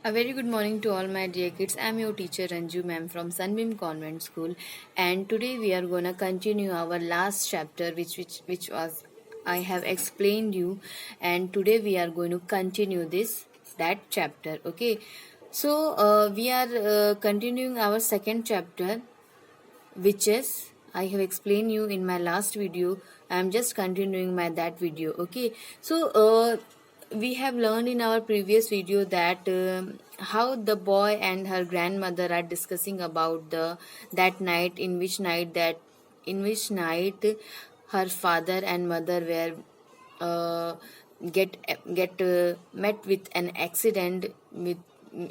A very good morning to all my dear kids. I'm your teacher Ranju ma'am from Sunbeam Convent School, and today we are gonna continue our last chapter, which was I have explained you, and today we are going to continue that chapter. Okay, so we are continuing our second chapter, which is I have explained you in my last video. I am just continuing my that video. Okay, so we have learned in our previous video that how the boy and her grandmother are discussing about the that night in which night her father and mother were uh, get met with an accident with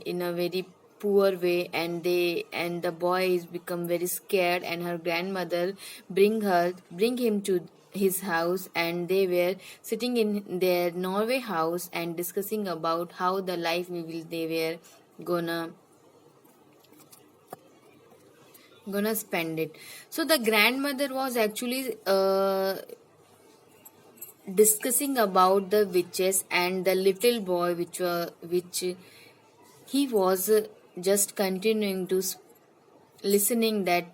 in a very poor way, and the boy is become very scared, and her grandmother bring him to his house, and they were sitting in their Norway house and discussing about how the life will they were gonna spend it. So the grandmother was actually discussing about the witches and the little boy which he was just continuing to listening that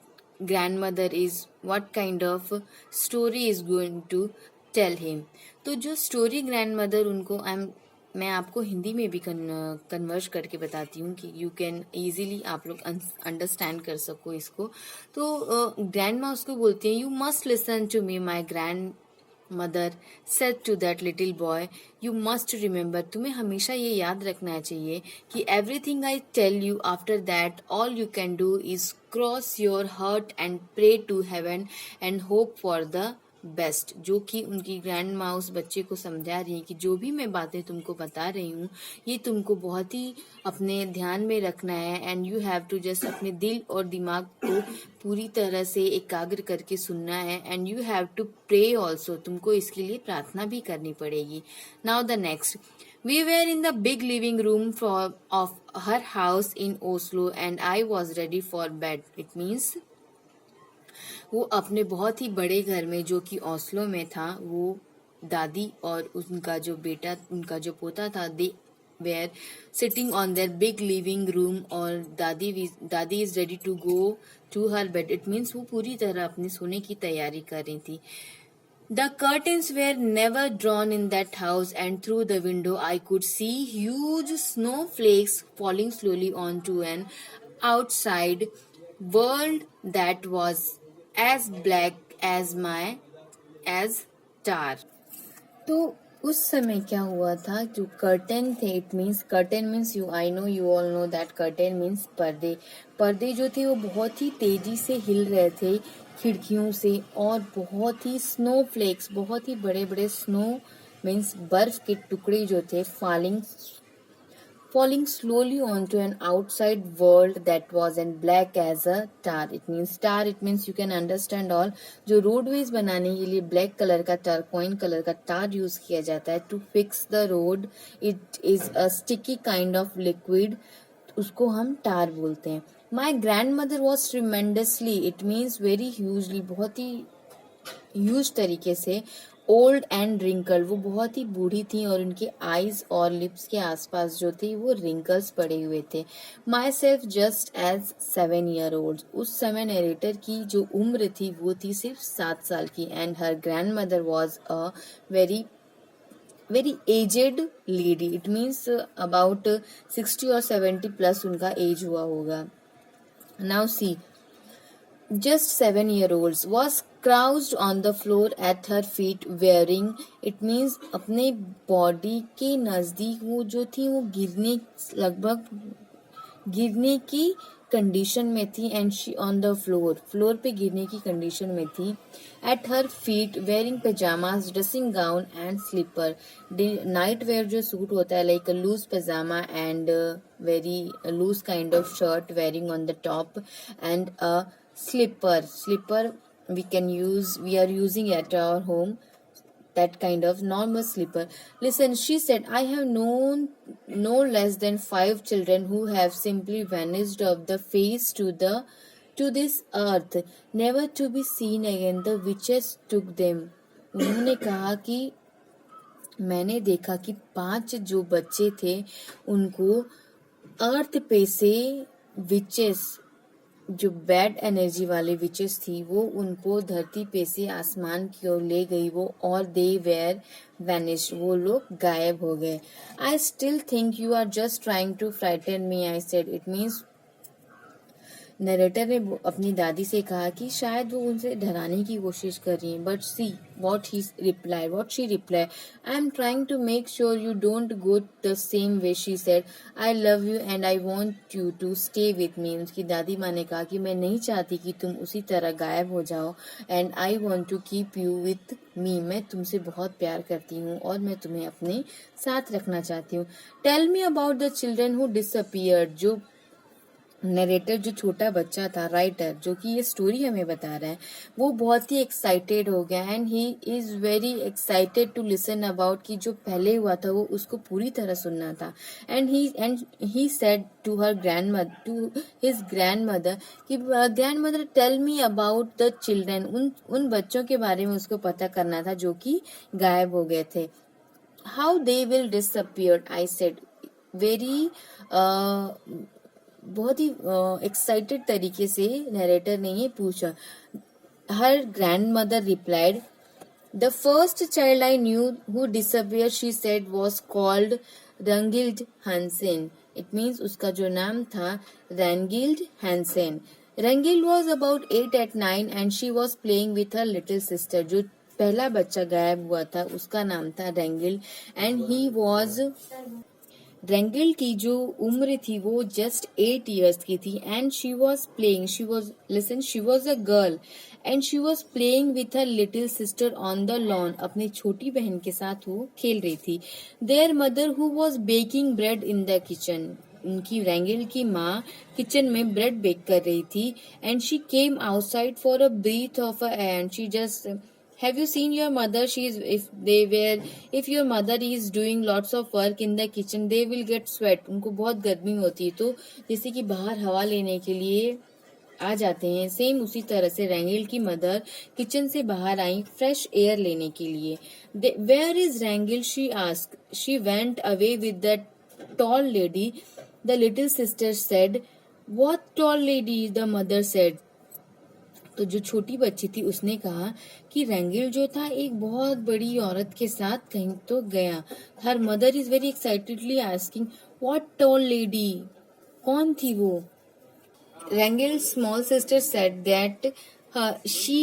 grandmother is what kind of story is going to tell him. तो जो story grandmother उनको मैं आपको हिंदी में भी convert करके बताती हूँ कि यू कैन इजीली आप लोग अंडरस्टैंड कर सको इसको. तो ग्रैंड माँ उसको बोलती हैं, you must listen to me my grand mother said to that little boy, you must remember, तुम्हें हमेशा ये याद रखना चाहिए कि everything I tell you after that all you can do is cross your heart and pray to heaven and hope for the best. जो कि उनकी ग्रैंड माँ उस बच्चे को समझा रही है कि जो भी मैं बातें तुमको बता रही हूँ ये तुमको बहुत ही अपने ध्यान में रखना है, and you have to just अपने दिल और दिमाग को पूरी तरह से एकाग्र करके सुनना है, and you have to pray also, तुमको इसके लिए प्रार्थना भी करनी पड़ेगी. Now the next, we were in the big living room of her house in Oslo and I was ready for bed. It means वो अपने बहुत ही बड़े घर में जो कि ओस्लो में था, वो दादी और उनका जो पोता था, they were sitting on their big living room, और दादी is ready to go to her bed. It means वो पूरी तरह अपने सोने की तैयारी कर रही थी. The curtains were never drawn in that house, and through the window I could see huge snowflakes falling slowly onto an outside world that was as black as tar. तो उस समय क्या हुआ था, जो कर्टेन थे, it means curtain means you I know you all know that curtain means पर्दे जो थे वो बहुत ही तेजी से हिल रहे थे खिड़कियों से, और बहुत ही स्नो फ्लेक्स, बहुत ही बड़े बड़े स्नो मीन्स बर्फ के टुकड़े जो थे falling slowly onto an outside world that was as black as a tar. It means you can understand all. जो रोडवेज बनाने के लिए ब्लैक कलर का टर्कोइन कलर का टार यूज किया जाता है to fix the road. It is a sticky kind of liquid, उसको हम टार बोलते हैं. My grand mother was tremendously, it means very hugely, बहुत ही ह्यूज तरीके से, ओल्ड एंड रिंकल, वो बहुत ही बूढ़ी थी और उनके आईज और लिप्स के आसपास जो थे वो रिंकल्स पड़े हुए थे. Myself just as 7 year old, उस समय नरेटर की जो उम्र थी वो थी सिर्फ 7 साल की, and her grand mother was a very very aged lady. It means about 60 और 70 प्लस उनका एज हुआ होगा. Now see, just 7 year olds was crouched on the floor at her feet wearing, it means अपने body के नजदीक वो जो थी वो गिरने की कंडीशन में थी, and she on the floor पे गिरने की कंडीशन में थी. At her feet wearing pyjamas, dressing gown and slipper. Night wear जो सूट होता है, like a loose pyjama and very loose kind of shirt wearing on the top, and a slipper we are using at our home, that kind of normal slipper. Listen, she said, I have known no less than 5 children who have simply vanished off the face to this earth, never to be seen again. The witches took them. उन्होंने कहा कि मैंने देखा कि 5 जो बच्चे थे उनको अर्थ पे से विचेस, जो बैड एनर्जी वाले विचेस थी, वो उनको धरती पे से आसमान की ओर ले गई वो, और दे वेयर वैनिश, वो लोग गायब हो गए. I still think you are just trying to frighten me, I said. It means narrator ने अपनी दादी से कहा कि शायद वो उनसे डराने की कोशिश कर रही है. But see what she reply, I am trying to make sure you don't go the same way. She said, I love you and I want you to stay with me. उसकी दादी माँ ने कहा कि मैं नहीं चाहती कि तुम उसी तरह गायब हो जाओ, and I want to keep you with me. मैं तुमसे बहुत प्यार करती हूँ और मैं तुम्हें अपने साथ रखना चाहती हूँ. Tell me about the children who disappeared. जो नरेटर, जो छोटा बच्चा था, राइटर जो कि ये स्टोरी हमें बता रहा है, वो बहुत ही एक्साइटेड हो गया, and he is very excited to listen about कि जो पहले हुआ था वो उसको पूरी तरह सुनना था. And he said to his grandmother कि grandmother tell me about the children. उन बच्चों के बारे में उसको पता करना था जो कि गायब हो गए थे. How they will disappear, I said. Very बहुत ही एक्साइटेड तरीके से नरेटर ने ये पूछा. Her grandmother replied, the first child I knew who disappear, she said, was called Ragnhild Hansen. It means उसका जो नाम था Ragnhild Hansen. Ragnhild was about 8 at 9 and she was playing with her little sister. जो पहला बच्चा गायब हुआ था उसका नाम था रंगिल्ड, एंड ही वॉज रेंगल की जो उम्र थी वो जस्ट 8 years की थी. And she was a girl and she was playing with her little sister on the lawn. अपनी छोटी बहन के साथ वो खेल रही थी. There mother who was baking bread in the kitchen. उनकी रेंगल की माँ किचन में ब्रेड बेक कर रही थी. And she came outside for a breath of a air. She just, have you seen your mother? If your mother is doing lots of work in the kitchen, they will get sweat. उनको बहुत गर्मी होती है, तो जैसे कि बाहर हवा लेने के लिए आ जाते हैं, सेम उसी तरह से रैंगल की मदर किचन से बाहर आई फ्रेश एयर लेने के लिए. Where is Rangel, she ask. She went away with the tall lady. The little sister said. What tall lady, the mother said. तो जो छोटी बच्ची थी उसने कहा कि रंगील जो था एक बहुत बड़ी औरत के साथ कहीं तो गया. Her mother is very excitedly asking, what tall lady, कौन थी वो. रंगील small sister said that she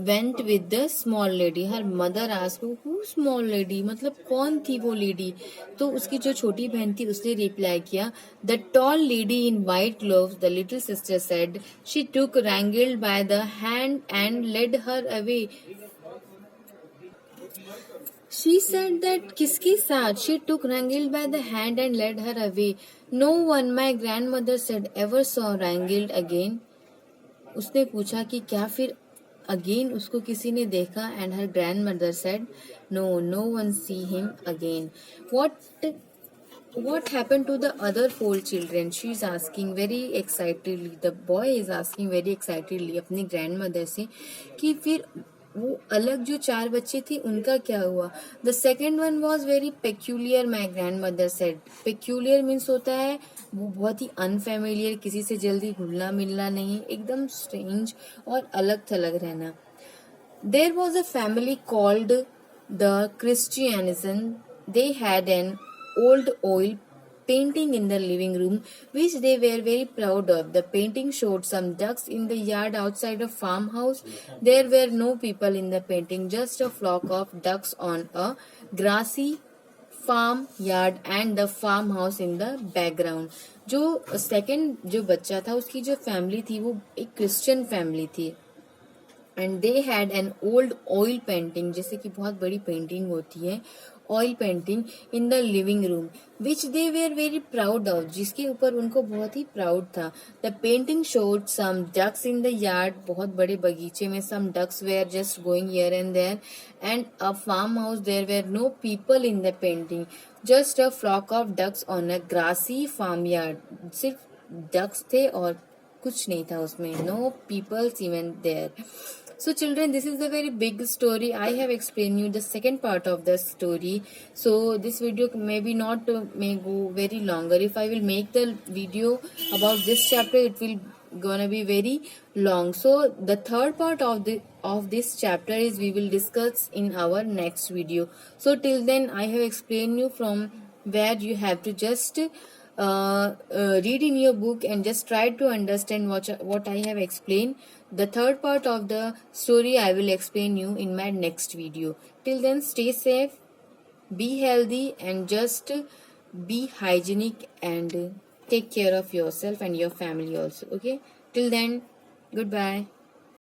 went with the small lady. Her mother asked, who small lady, मतलब कौन थी वो लेडी. तो उसकी जो छोटी बहन थी उसने रिप्लाई किया, the tall lady in white gloves. The little sister said. She took Rangel by the hand and led her away. She said that किसके साथ. She took Rangel by the hand and led her away. No one, my grandmother said, ever saw Rangel again. उसने पूछा कि क्या फिर again उसको किसी ने देखा. And her grand mother said, no one see him again. What happened to the other 4 children? She is asking very excitedly. The boy is asking very excitedly अपनी ग्रैंडमदर से कि फिर वो अलग जो 4 बच्चे थे उनका क्या हुआ. The second one was very peculiar, my grand mother said. Peculiar means होता है वो बहुत ही अनफेमिलियर, किसी से जल्दी घुलना मिलना नहीं, एकदम स्ट्रेंज और अलग थलग रहना. There was a family called the Christianism. They had an old oil painting in the living room which they were very proud of. The painting showed some ducks in the yard outside a farmhouse. There were no people in the painting, just a flock of ducks on a grassy farm yard and the farmhouse in the background. जो second जो बच्चा था उसकी जो family थी वो एक Christian family थी. And they had an old oil painting, जैसे कि बहुत बड़ी पेंटिंग होती है oil painting, in the living room which they were very proud of, जिसके ऊपर उनको बहुत ही प्राउड था. The painting showed some ducks in the yard, बहुत बड़े बगीचे में some ducks were just going here and there. And a farm house, there were no people in the painting, just a flock of ducks on a grassy farm yard. सिर्फ ducks थे और कुछ नहीं था उसमें. No peoples even there. So children, this is a very big story. I have explained you the second part of the story. So this video maybe not may go very longer. If I will make the video about this chapter, it will gonna be very long. So the third part of this chapter is we will discuss in our next video. So till then, I have explained you from where you have to just read in your book and just try to understand what I have explained. The third part of the story I will explain you in my next video. Till then, stay safe, be healthy, and just be hygienic and take care of yourself and your family also. Okay? Till then, goodbye.